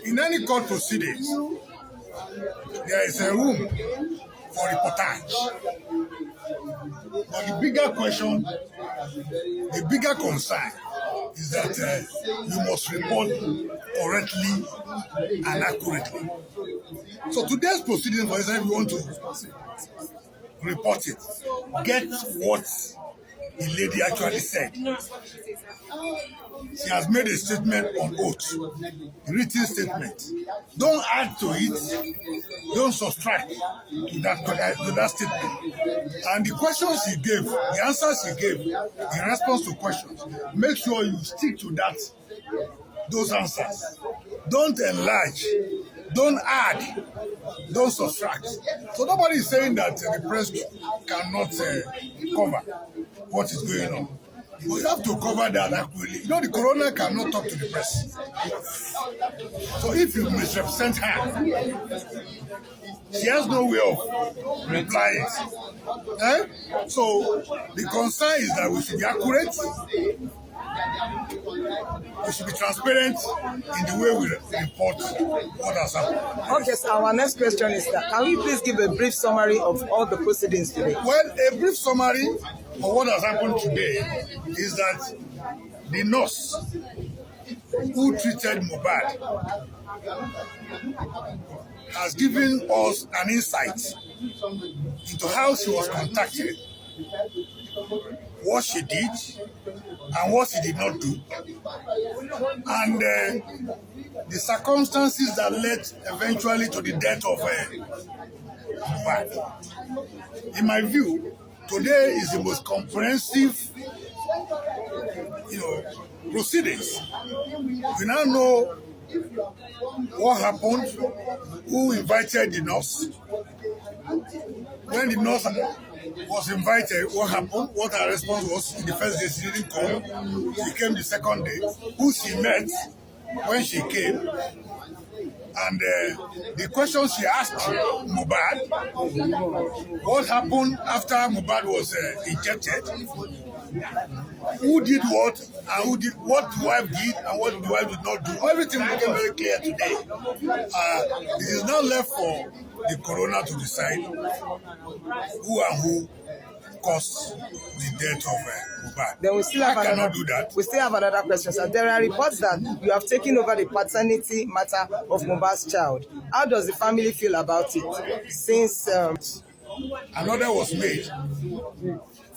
In any court proceedings, there is a room for reportage. But the bigger question, the bigger concern is that you must report correctly and accurately. So today's proceeding, for example, if you want to report it, get what the lady actually said. She has made a statement on oath, a written statement. Don't add to it, don't subtract to that statement. And the questions she gave, the answers she gave, in response to questions, make sure you stick to those answers. Don't enlarge, don't add, don't subtract. So nobody is saying that the press cannot cover what is going on. But you have to cover that accurately. You know, the coroner cannot talk to the press. So if you misrepresent her, she has no way of replying. So the concern is that we should be accurate, we should be transparent in the way we report what has happened. Okay, so our next question is that can you please give a brief summary of all the proceedings today? Well, a brief summary of what has happened today is that the nurse who treated Mohbad has given us an insight into how she was contacted, what she did, and what she did not do, and the circumstances that led eventually to the death of Mohbad. In my view, today is the most comprehensive, proceedings. We now know what happened, who invited the nurse, when the nurse was invited, what happened, what her response was. In the first day she didn't come, she came the second day, who she met when she came, and the question she asked Mohbad, what happened after Mohbad was injected, who did what, and who did what the wife did and what the wife did not do. Everything became very clear today. It is now left for the coroner to decide who and who caused the death of Mohbad. Then we still have cannot do that. We still have another question, sir. There are reports that you have taken over the paternity matter of Mohbad's child. How does the family feel about it? Since another was made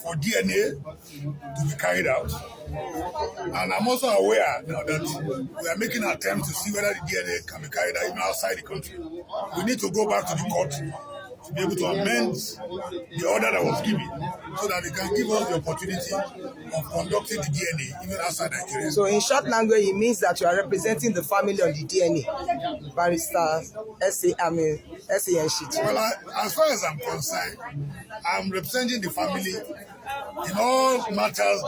for DNA to be carried out, and I'm also aware now that we are making attempts to see whether the DNA can be carried out even outside the country. We need to go back to the court to be able to amend the order that was given so that they can give us the opportunity of conducting the DNA even outside Nigeria. So in short language, it means that you are representing the family on the DNA. Barrister S.A.N. sheet. Well, as far as I'm concerned, I'm representing the family in all matters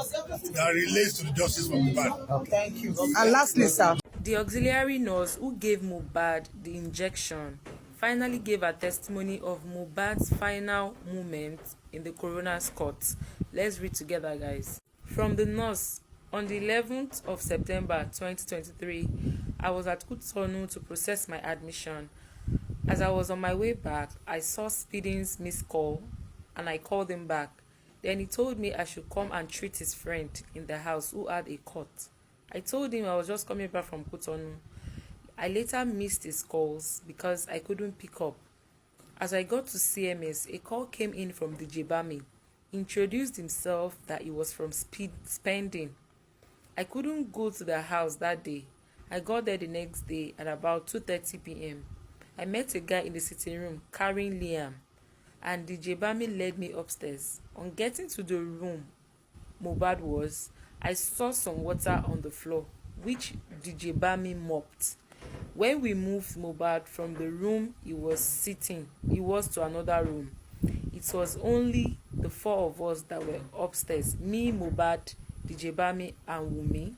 that relates to the justice for Mohbad. Okay. Thank you. And lastly, sir, the auxiliary nurse who gave Mohbad the injection finally gave a testimony of Mohbad's final moment in the coroner's court. Let's read together, guys. From the nurse, on the 11th of September 2023, I was at Cotonou to process my admission. As I was on my way back, I saw Speeding's missed call and I called him back. Then he told me I should come and treat his friend in the house who had a court. I told him I was just coming back from Cotonou. I later missed his calls because I couldn't pick up. As I got to CMS, a call came in from the Jebami. He introduced himself that he was from Spending. I couldn't go to the house that day. I got there the next day at about 2:30 p.m. I met a guy in the sitting room carrying Liam, and the Jebami led me upstairs. On getting to the room Mohbad was, I saw some water on the floor, which the Jebami mopped. When we moved Mohbad from the room he was sitting, he was to another room. It was only the four of us that were upstairs, me, Mohbad, the Jebami, and Wumi.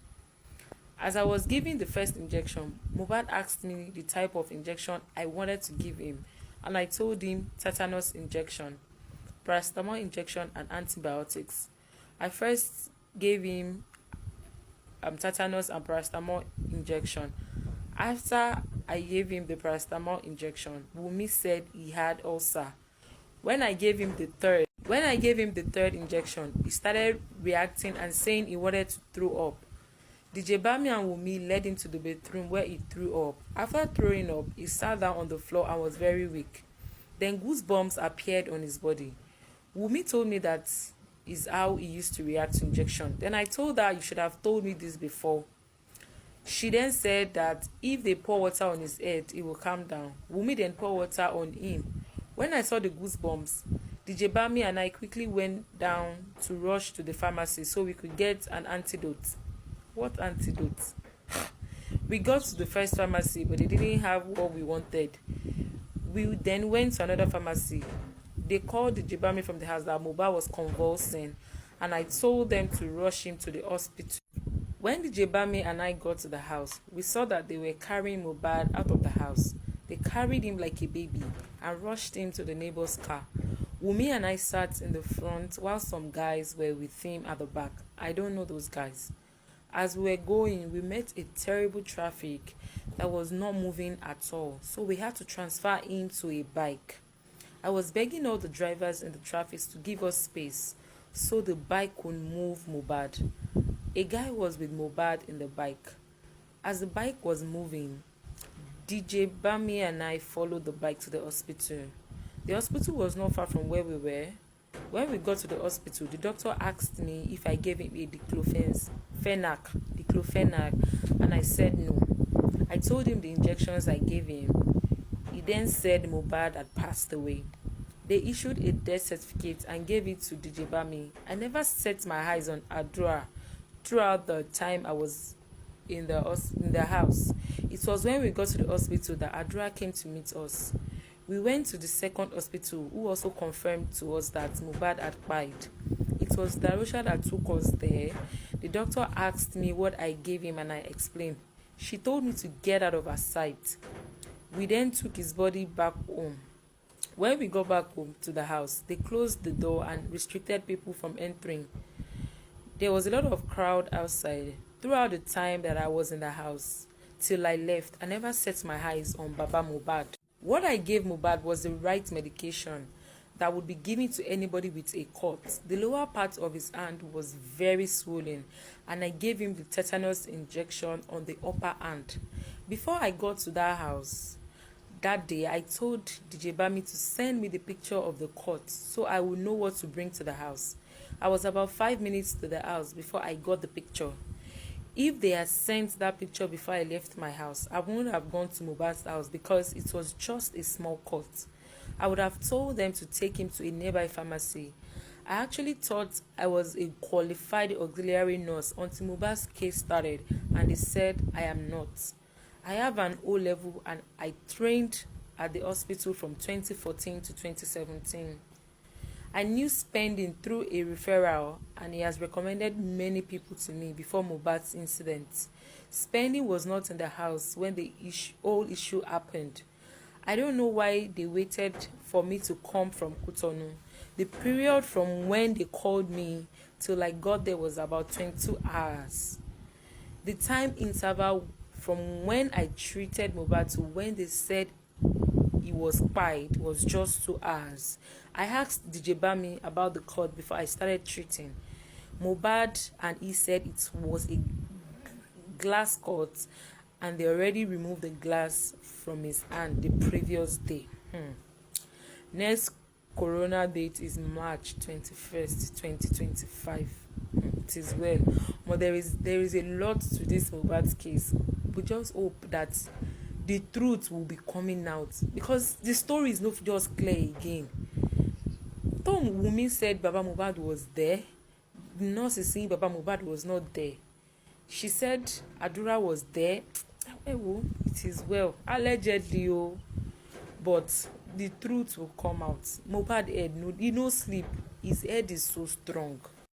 As I was giving the first injection, Mohbad asked me the type of injection I wanted to give him, and I told him tetanus injection, paracetamol injection, and antibiotics. I first gave him tetanus and paracetamol injection. After I gave him the paracetamol injection, Wunmi said he had ulcer. When I gave him the third injection, he started reacting and saying he wanted to throw up. DJ Bami and Wunmi led him to the bedroom where he threw up. After throwing up, he sat down on the floor and was very weak. Then goosebumps appeared on his body. Wunmi told me that is how he used to react to injection. Then I told her, you should have told me this before. She then said that if they pour water on his head, he will calm down. Wunmi then poured water on him. When I saw the goosebumps, DJ Bami and I quickly went down to rush to the pharmacy so we could get an antidote. What antidote? We got to the first pharmacy, but they didn't have what we wanted. We then went to another pharmacy. They called DJ Bami from the house that Mohbad was convulsing, and I told them to rush him to the hospital. When DJ Bami and I got to the house, we saw that they were carrying Mohbad out of the house. They carried him like a baby and rushed him to the neighbor's car. Wunmi and I sat in the front while some guys were with him at the back. I don't know those guys. As we were going, we met a terrible traffic that was not moving at all, so we had to transfer him to a bike. I was begging all the drivers in the traffic to give us space so the bike could move Mohbad. A guy was with Mohbad in the bike. As the bike was moving, DJ Bami and I followed the bike to the hospital. The hospital was not far from where we were. When we got to the hospital, the doctor asked me if I gave him a diclofenac, and I said no. I told him the injections I gave him. He then said Mohbad had passed away. They issued a death certificate and gave it to DJ Bami. I never set my eyes on Adura throughout the time I was in the house. It was when we got to the hospital that Adura came to meet us. We went to the second hospital, who also confirmed to us that Mohbad had died. It was Darusha that took us there. The doctor asked me what I gave him and I explained. She told me to get out of her sight. We then took his body back home. When we got back home to the house, they closed the door and restricted people from entering. There was a lot of crowd outside. Throughout the time that I was in the house, till I left, I never set my eyes on Baba Mohbad. What I gave Mohbad was the right medication that would be given to anybody with a cut. The lower part of his hand was very swollen, and I gave him the tetanus injection on the upper hand. Before I got to that house that day, I told DJ Bami to send me the picture of the cut so I would know what to bring to the house. I was about 5 minutes to the house before I got the picture. If they had sent that picture before I left my house, I wouldn't have gone to Mohbad's house because it was just a small cut. I would have told them to take him to a nearby pharmacy. I actually thought I was a qualified auxiliary nurse until Mohbad's case started, and they said I am not. I have an O-level and I trained at the hospital from 2014 to 2017. I knew Spending through a referral, and he has recommended many people to me before Mohbad's incident. Spending was not in the house when the whole issue happened. I don't know why they waited for me to come from Cotonou. The period from when they called me till I got there was about 22 hours. The time interval from when I treated Mohbad to when they said he was pied was just 2 hours. I asked DJ Bami about the cut before I started treating Mohbad, and he said it was a glass cut and they already removed the glass from his hand the previous day. Next corona date is March 21st, 2025. It is well. But there is a lot to this Mohbad's case. We just hope that the truth will be coming out, because the story is not just clear again. Tom Wunmi said Baba Mohbad was there. The nurse is saying Baba Mohbad was not there. She said Adura was there. It is well. Allegedly, but the truth will come out. Mohbad head, he no sleep. His head is so strong.